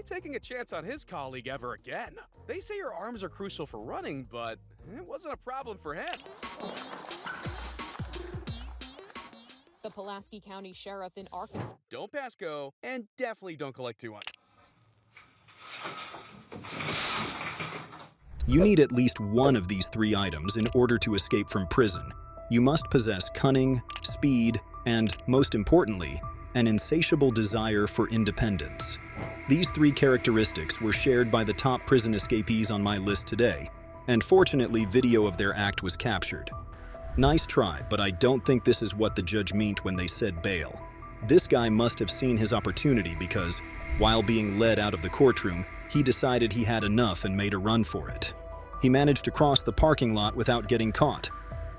taking a chance on his colleague ever again. They say your arms are crucial for running, but it wasn't a problem for him. The Pulaski County Sheriff in Arkansas. Don't pass go, and definitely don't collect 200. You need at least one of these 3 items in order to escape from prison. You must possess cunning, speed, and, most importantly, an insatiable desire for independence. These 3 characteristics were shared by the top prison escapees on my list today, and fortunately video of their act was captured. Nice try, but I don't think this is what the judge meant when they said bail. This guy must have seen his opportunity because, while being led out of the courtroom, he decided he had enough and made a run for it. He managed to cross the parking lot without getting caught,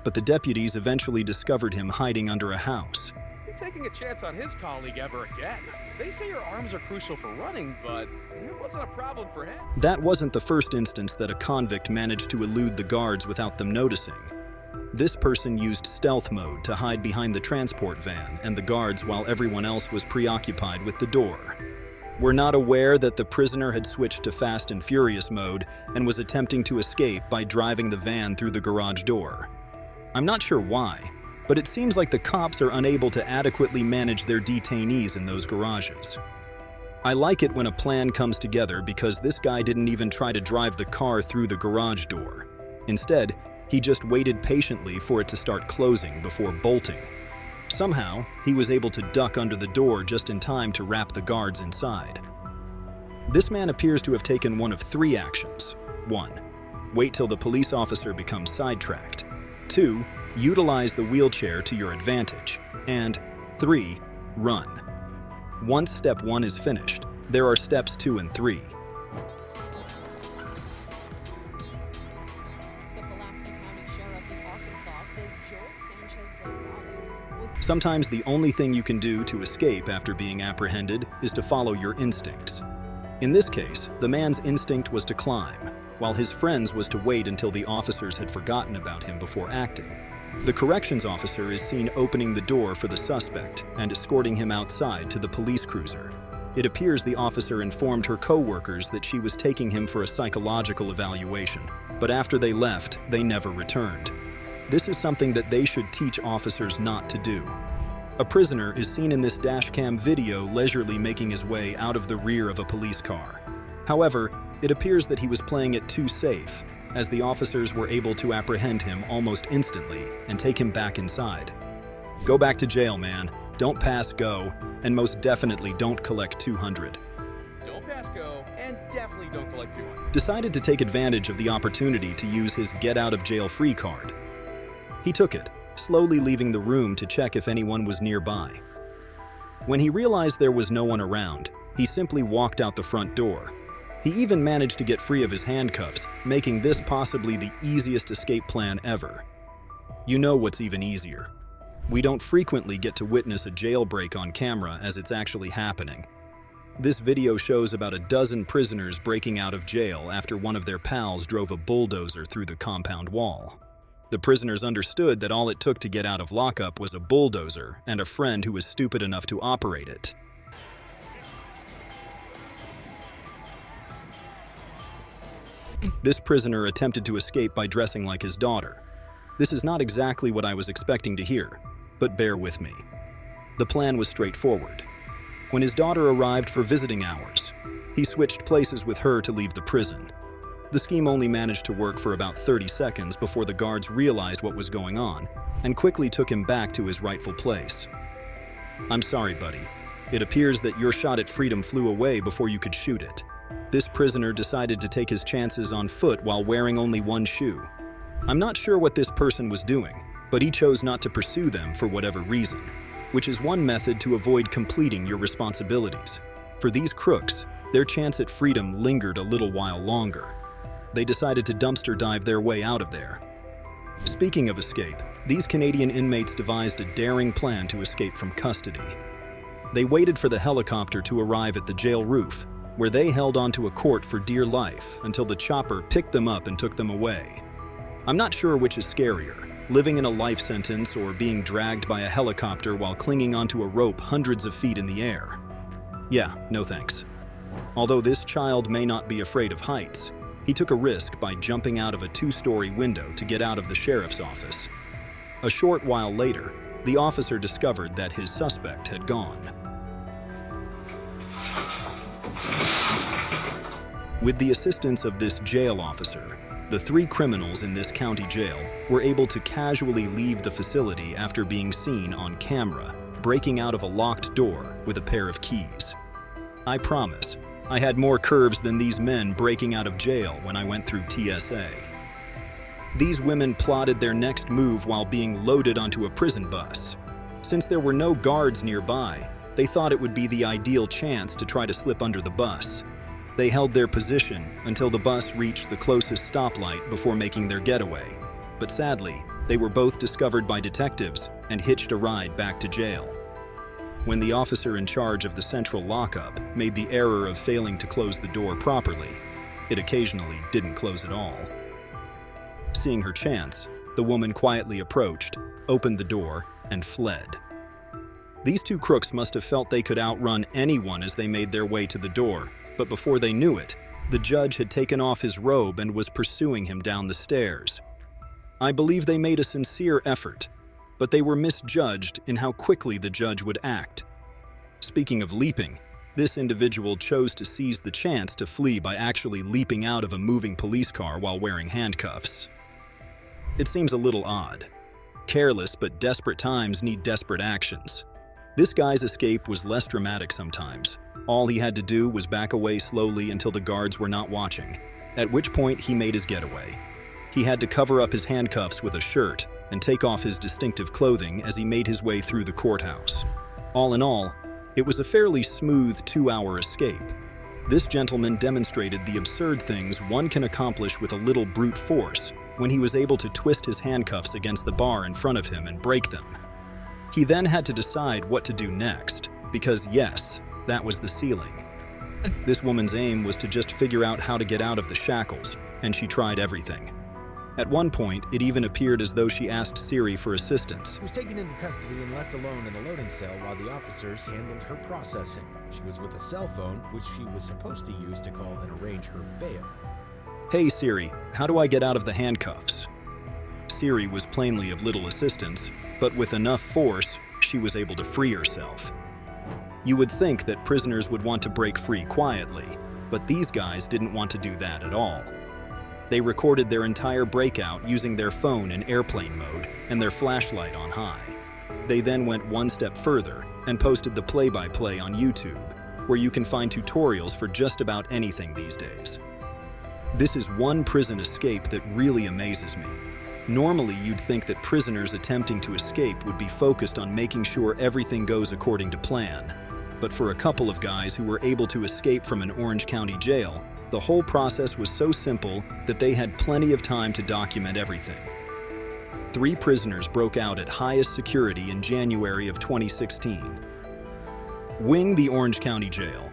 but the deputies eventually discovered him hiding under a house. You're taking a chance on his colleague ever again. They say your arms are crucial for running, but it wasn't a problem for him. That wasn't the first instance that a convict managed to elude the guards without them noticing. This person used stealth mode to hide behind the transport van and the guards while everyone else was preoccupied with the door. We're not aware that the prisoner had switched to Fast and Furious mode and was attempting to escape by driving the van through the garage door. I'm not sure why, but it seems like the cops are unable to adequately manage their detainees in those garages. I like it when a plan comes together because this guy didn't even try to drive the car through the garage door. Instead, he just waited patiently for it to start closing before bolting. Somehow, he was able to duck under the door just in time to wrap the guards inside. This man appears to have taken one of 3 actions. 1. Wait till the police officer becomes sidetracked. 2. Utilize the wheelchair to your advantage. And 3. Run. Once step 1 is finished, there are steps 2 and 3. Sometimes the only thing you can do to escape after being apprehended is to follow your instincts. In this case, the man's instinct was to climb, while his friend's was to wait until the officers had forgotten about him before acting. The corrections officer is seen opening the door for the suspect and escorting him outside to the police cruiser. It appears the officer informed her co-workers that she was taking him for a psychological evaluation, but after they left, they never returned. This is something that they should teach officers not to do. A prisoner is seen in this dashcam video leisurely making his way out of the rear of a police car. However, it appears that he was playing it too safe, as the officers were able to apprehend him almost instantly and take him back inside. Go back to jail, man. Don't pass go, and most definitely don't collect 200. Don't pass go, and definitely don't collect 200. Decided to take advantage of the opportunity to use his get out of jail free card. He took it, slowly leaving the room to check if anyone was nearby. When he realized there was no one around, he simply walked out the front door. He even managed to get free of his handcuffs, making this possibly the easiest escape plan ever. You know what's even easier. We don't frequently get to witness a jailbreak on camera as it's actually happening. This video shows about a dozen prisoners breaking out of jail after one of their pals drove a bulldozer through the compound wall. The prisoners understood that all it took to get out of lockup was a bulldozer and a friend who was stupid enough to operate it. This prisoner attempted to escape by dressing like his daughter. This is not exactly what I was expecting to hear, but bear with me. The plan was straightforward. When his daughter arrived for visiting hours, he switched places with her to leave the prison. The scheme only managed to work for about 30 seconds before the guards realized what was going on and quickly took him back to his rightful place. I'm sorry, buddy. It appears that your shot at freedom flew away before you could shoot it. This prisoner decided to take his chances on foot while wearing only one shoe. I'm not sure what this person was doing, but he chose not to pursue them for whatever reason, which is one method to avoid completing your responsibilities. For these crooks, their chance at freedom lingered a little while longer. They decided to dumpster dive their way out of there. Speaking of escape, these Canadian inmates devised a daring plan to escape from custody. They waited for the helicopter to arrive at the jail roof, where they held onto a court for dear life until the chopper picked them up and took them away. I'm not sure which is scarier, living in a life sentence or being dragged by a helicopter while clinging onto a rope hundreds of feet in the air. Yeah, no thanks. Although this child may not be afraid of heights, he took a risk by jumping out of a 2-story window to get out of the sheriff's office. A short while later, the officer discovered that his suspect had gone. With the assistance of this jail officer, the 3 criminals in this county jail were able to casually leave the facility after being seen on camera breaking out of a locked door with a pair of keys. I promise, I had more curves than these men breaking out of jail when I went through TSA. These women plotted their next move while being loaded onto a prison bus. Since there were no guards nearby, they thought it would be the ideal chance to try to slip under the bus. They held their position until the bus reached the closest stoplight before making their getaway. But sadly, they were both discovered by detectives and hitched a ride back to jail. When the officer in charge of the central lockup made the error of failing to close the door properly, it occasionally didn't close at all. Seeing her chance, the woman quietly approached, opened the door, and fled. These 2 crooks must have felt they could outrun anyone as they made their way to the door, but before they knew it, the judge had taken off his robe and was pursuing him down the stairs. I believe they made a sincere effort, but they were misjudged in how quickly the judge would act. Speaking of leaping, this individual chose to seize the chance to flee by actually leaping out of a moving police car while wearing handcuffs. It seems a little odd. Careless but desperate times need desperate actions. This guy's escape was less dramatic sometimes. All he had to do was back away slowly until the guards were not watching, at which point he made his getaway. He had to cover up his handcuffs with a shirt and take off his distinctive clothing as he made his way through the courthouse. All in all, it was a fairly smooth 2-hour escape. This gentleman demonstrated the absurd things one can accomplish with a little brute force when he was able to twist his handcuffs against the bar in front of him and break them. He then had to decide what to do next, because yes, that was the ceiling. This woman's aim was to just figure out how to get out of the shackles, and she tried everything. At one point, it even appeared as though she asked Siri for assistance. She was taken into custody and left alone in a loading cell while the officers handled her processing. She was with a cell phone, which she was supposed to use to call and arrange her bail. Hey Siri, how do I get out of the handcuffs? Siri was plainly of little assistance, but with enough force, she was able to free herself. You would think that prisoners would want to break free quietly, but these guys didn't want to do that at all. They recorded their entire breakout using their phone in airplane mode and their flashlight on high. They then went one step further and posted the play-by-play on YouTube, where you can find tutorials for just about anything these days. This is one prison escape that really amazes me. Normally, you'd think that prisoners attempting to escape would be focused on making sure everything goes according to plan. But for a couple of guys who were able to escape from an Orange County jail, the whole process was so simple that they had plenty of time to document everything. 3 prisoners broke out at highest security in January of 2016. Wing the Orange County Jail.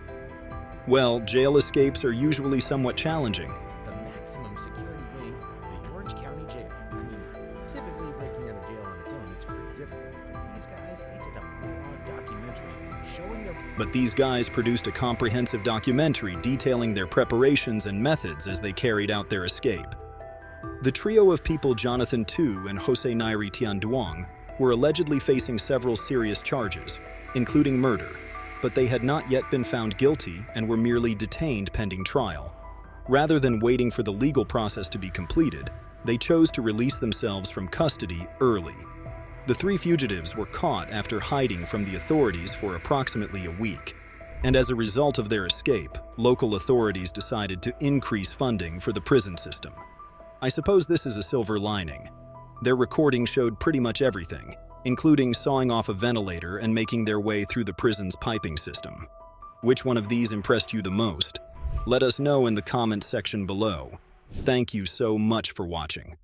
Well, jail escapes are usually somewhat challenging. The maximum security wing, the Orange County Jail. Typically breaking out of jail on its own is pretty difficult, but these guys, they did a broad documentary showing their... But these guys produced a comprehensive documentary detailing their preparations and methods as they carried out their escape. The trio of people Jonathan Tu and Jose Nairi Tianduong were allegedly facing several serious charges, including murder, but they had not yet been found guilty and were merely detained pending trial. Rather than waiting for the legal process to be completed, they chose to release themselves from custody early. The 3 fugitives were caught after hiding from the authorities for approximately a week, and as a result of their escape, local authorities decided to increase funding for the prison system. I suppose this is a silver lining. Their recording showed pretty much everything, including sawing off a ventilator and making their way through the prison's piping system. Which one of these impressed you the most? Let us know in the comments section below. Thank you so much for watching.